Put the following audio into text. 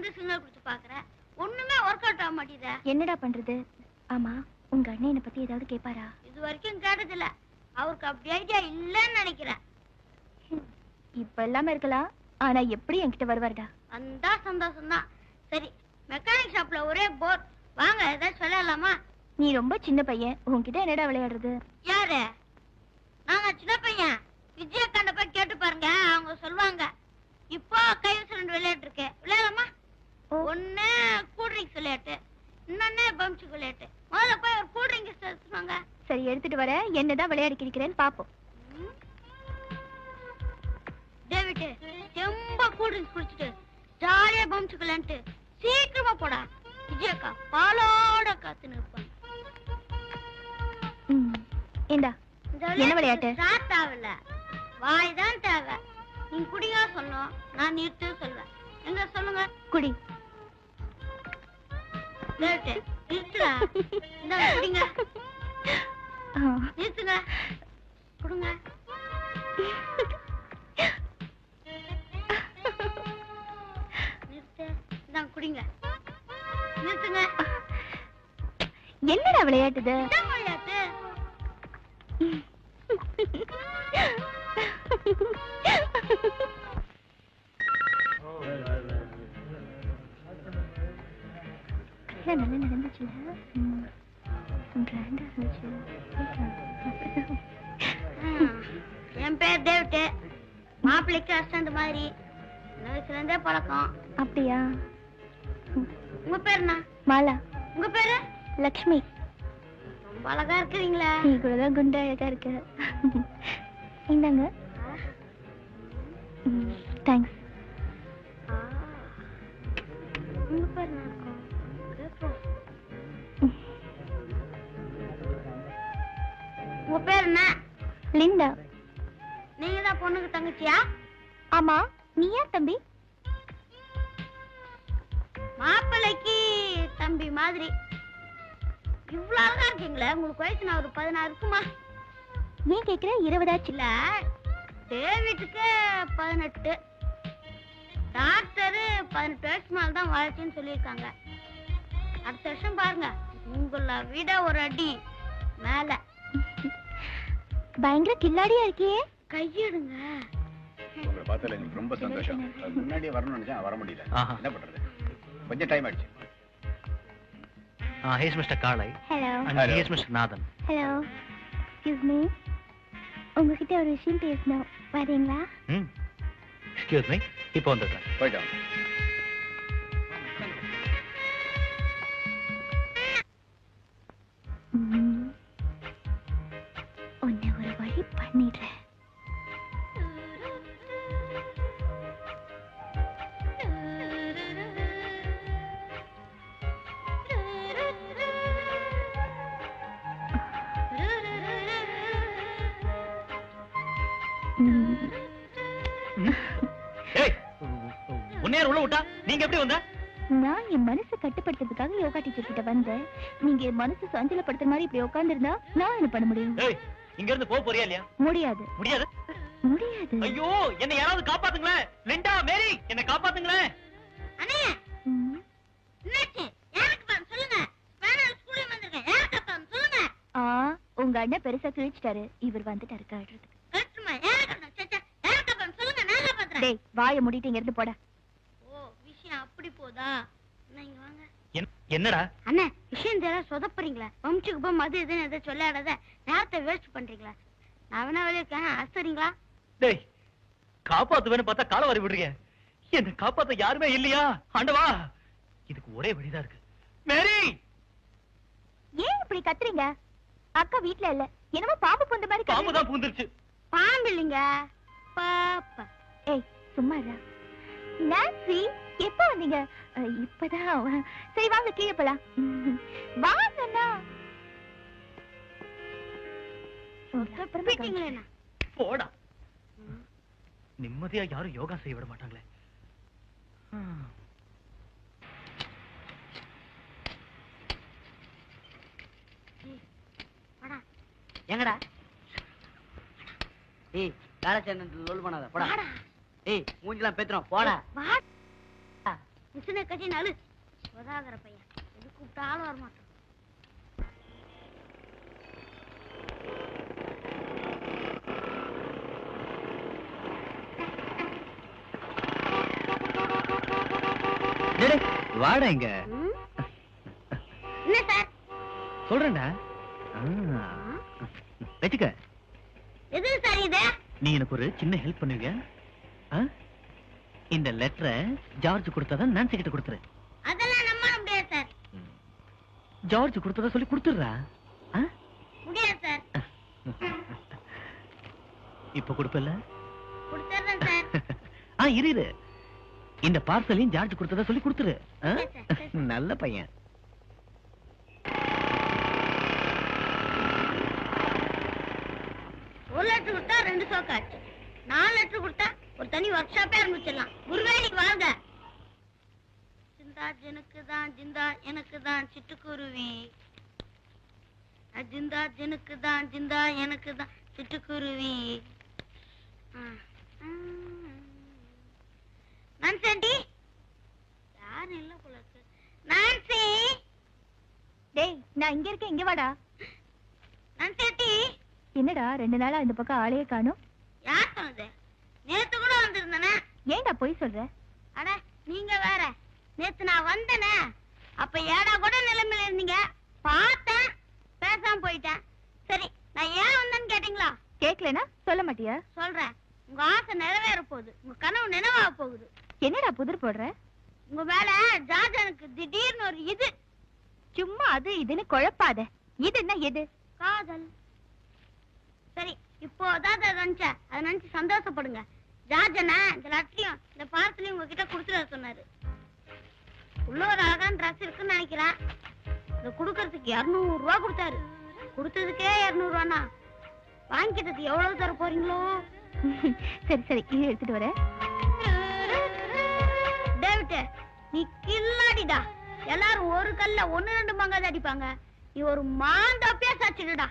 வந்து சிக்னல் கொடுத்து பாக்குற, ஒண்ணுமே ஒர்க் அவுட் ஆக மாட்டேங்குதே. என்னடா பண்றது? ஆமா, உங்க அண்ணன் என்ன பத்தி ஏதாவது கேட்பாரா? இது வரைக்கும் கேட்டதில்ல. அவருக்கு அப்படி ஐடியா இல்லன்னு நினைக்கிறேன். இப்ப எல்லாமே இருக்கலாம், ஆனா எப்படி என்கிட்ட வருவாருடா? வந்தா சந்தோஷம் தான். சரி, மெக்கானிக் ஷாப்ல ஒரே போர். வாங்க ஏதாவது சொல்லலாமா? நீ ரொம்ப சின்ன பையன், உன்கிட்ட என்னடா விளையாடுறது? யாரு? நாங்க சின்ன பையன். விஜயகாண்ட போய் கேட்டு பாருங்க, அவங்க சொல்லுவாங்க. இப்போ கைவசம் 2 விளையாட்டு இருக்கு, விளையாடலாமா? ஒண்ணு கூல் ட்ரிங்க்ஸ் விளையாட்டு, இன்னொன்னு பம்ப்ஸ் விளையாட்டு. முதல்ல போய் ஒரு கூல் ட்ரிங்க்ஸ் எடுத்துவாங்க. சரி, எடுத்துட்டு வர. என்னதான் விளையாடி கிழிக்கிறேன்னு பாப்போம். டேவிட், ரொம்ப கூல் ட்ரிங்க்ஸ் குடிச்சிட்டு ஜாலியா பம்ப்ஸ் விளையாண்டு சீக்கிரமா போடா. விஜயக்கா பாலோட காத்து நிற்பாங்க. ஏண்டா, என்ன விளையாட்டு? ஸ்டார்ட் ஆகல, வாய் தான் தேவை. நீ குடியா சொன்னோம், நான் நிறுத்து சொல்வேன். எங்க சொல்லுங்க? குடி. நிறுத்துடா. இந்த குடிங்க. நிறுத்துங்க, குடுங்க. நிறுத்து, இந்த குடிங்க. நிறுத்துங்க. என்னடா விளையாட்டுது? விளையாட்டு நல்லா நடந்துச்சுல. என் பேர் டேவிட். மாப்பிள்ளைக்கு அசிஸ்டன்ட் மாதிரி வயசுல இருந்தே பழக்கம். அப்படியா? உங்க பேர் என்ன? மாலா. உங்க பேரு? லக்ஷ்மி. ரொம்ப அழகா இருக்கிறீங்களா? நீ கூடதான் குண்டா அழகா இருக்க. இந்தாங்க. தேங்க்ஸ். உங்க பேர் என்ன? உங்க பேர் என்ன? லிண்டா. நீங்க தான் பொண்ணுக்கு தங்கச்சியா? ஆமா, நீ யார் தம்பி? மாப்பிள்ளைக்கு தம்பி மாதிரி. இவ்வளவு அழகா இருக்கீங்களே. உங்களுக்கு வயசு நான் ஒரு 16 இருக்குமா? ஏன் கேக்குற? 20 ஆச்சு. இல்ல, டேவிட்டுக்கு 18. டாக்டர் 18 வயசு மேல தான் வாழ்க்கைன்னு சொல்லியிருக்காங்க. அடுத்த வருஷம் பாருங்க, உங்களை விட ஒரு அடி மேல. பயங்கர கில்லாடியா இருக்கியே. கையெடுங்க. உங்களை பார்த்ததுல எங்களுக்கு ரொம்ப சந்தோஷம். முன்னாடியே வரணும்னு நினைச்சா வர முடியல. என்ன பண்றது, கொஞ்சம் டைம் ஆயிடுச்சு. He is Mr. Kalai. Hello. And he is Mr. Nathan. Hello. Excuse me. உங்ககிட்ட ஒரு விஷயம் பேசணும், வரீங்களா? Excuse me. இப்போ வந்துடுறேன். போயிட்டோம். உன்னை ஒரு வழி பண்ணிடுறேன். உள்ள விட்டா நீங்க எப்படி வந்த? நான் என் மனசை கட்டுப்படுத்துறதுக்காக யோகா டீச்சர் கிட்ட வந்தேன். நீங்க என் மனசு சஞ்சலப்படுத்துற மாதிரி இப்படி உட்கார்ந்திருந்தா நான் என்ன பண்ண முடியும்? இங்க இருந்து போக போறியா இல்லையா? முடியாது. முடியாது? முடியாது. ஐயோ, என்ன யாராவது காப்பாத்துங்களேன். லிண்டா, மேரி, என்ன காப்பாத்துங்களேன். அண்ணே, என்னாச்சு? யாருக்கு பாம் சொல்லுங்க. ஸ்பானர் ஸ்கூல்ல வந்திருக்கேன். யாருக்கு பாம் சொல்லுங்க. உங்க அண்ணன் பெருசா கிழிச்சிட்டாரு. இவர் வந்துட்டாரு காட்டுறதுக்கு. கட்டுமா? யாருக்கு பாம் சொல்லுங்க. நான் காப்பாத்துறேன். டேய், வாயை மூடிட்டு இங்க இருந்து போடா. அப்படி போதா? நீங்க வாங்க. என்னடா அண்ணே, விஷயம் தெரியல சொதப்புறீங்களா? வம்சுக்கு போய் மது எதுன்னு எதை சொல்லாடாத நேரத்தை வேஸ்ட் பண்றீங்களா? நான் வேணா வெளியே இருக்கேன், அசறீங்களா? டேய், காப்பாத்துவேன்னு பார்த்தா கால வாரி விடுறீங்க. என்ன காப்பாத்த யாருமே இல்லையா? ஆண்டவா, இதுக்கு ஒரே வழிதான் இருக்கு. மேரி, ஏன் இப்படி கத்துறீங்க? அக்கா வீட்ல இல்ல. என்னமோ பாம்பு பூந்த மாதிரி. பாம்பு தான் பூந்துருச்சு. பாம்பு இல்லைங்க, பாப்பா. ஏய், சும்மா இரு. நான்சி, எப்ப வந்தீங்க? இப்பதான். சரி வாங்க, கீழே போலாம். வாங்கண்ணா. போடா. நிம்மதியா யாரும் யோகா செய்ய விட மாட்டாங்களே. எங்கடா? ஏய், காலச்சேர்ந்து லோல் பண்ணாத. போடா. ஏய், மூஞ்சிலாம் பேத்துறோம். போடா. மிஷினை கட்டினாலு உதாகிற பையன் எது கூப்பிட்டாலும் வரமாட்டான். வாடா இங்க. என்ன சார்? சொல்றேன்டா. வச்சுக்க. எது சார் இது? நீ எனக்கு ஒரு சின்ன ஹெல்ப் பண்ணுவீங்க? இந்த லெட்டரை ஜார்ஜ் கொடுத்ததான் நான்சி கிட்ட கொடுத்துரு. அதெல்லாம் நம்ப முடியாது சார். ஜார்ஜ் கொடுத்ததா சொல்லி கொடுத்துடுறா. முடியாது சார். இப்ப கொடுப்பல? கொடுத்துறேன் சார். இரு. இந்த பார்சலையும் ஜார்ஜ் கொடுத்ததா சொல்லி கொடுத்துரு. நல்ல பையன். ஒரு லெட்டர் கொடுத்தா 2 சோக்காச்சு. 4 லெட்டர் கொடுத்தா ஒரு தனி ஒர்க் ஷாப்பே ஆரம்பிச்சிடலாம். குருவேலிக்கு வாங்க. ஜிந்தா ஜனுக்கு தான் ஜிந்தா எனக்கு தான் சிட்டுக்குருவி. ஜிந்தா ஜனுக்கு தான் ஜிந்தா எனக்கு தான் சிட்டுக்குருவி. நான்சி யாரும் இல்ல போல இருக்கு. நான்சி. டேய் நான் இங்க இருக்கேன், இங்க வாடா. நான்சி என்னடா 2 நாளா இந்த பக்கம் ஆளையே காணோம்? யார் சொன்னது? நேத்து கூட வந்திருந்தனே. ஏன்டா போய் சொல்ற? அட நீங்க வேற. நேத்து நான் வந்தனே அப்ப ஏடா கூட நிலைமையில இருந்தீங்க. பார்த்தேன், பேசாம போயிட்டேன். சரி நான் ஏன் வந்தேன்னு கேட்டீங்களா? கேக்கலனா சொல்ல மாட்டியா? சொல்றேன். உங்க ஆசை நிறைவேற போகுது. உங்க கனவு நினைவாக போகுது. என்னடா புதிர் போடுற? உங்க மேல ஜார்ஜனுக்கு திடீர்னு ஒரு இது. சும்மா அது இதுன்னு குழப்பாத. இது என்ன எது? காதல். சரி இப்போ அதான் நினைச்சேன். அதை நினைச்சு சந்தோஷப்படுங்க. ஜார்ஜனை இந்த லட்சியம் இந்த பார்சலையும் உங்ககிட்ட கொடுத்துட சொன்னாரு. உள்ள ஒரு அழகான ட்ரெஸ் இருக்குன்னு நினைக்கிறேன். இதை கொடுக்கறதுக்கு 200 ரூபா கொடுத்தாரு. கொடுத்ததுக்கே 200 ரூபானா வாங்கிட்டதுக்கு எவ்வளவு தர போறீங்களோ? சரி சரி இது எடுத்துட்டு வர. டேவிட் நீ கில்லாடிடா. எல்லாரும் ஒரு கல்ல 1-2 மங்காத அடிப்பாங்க. நீ ஒரு மாந்தப்பியா சாச்சிடுடா.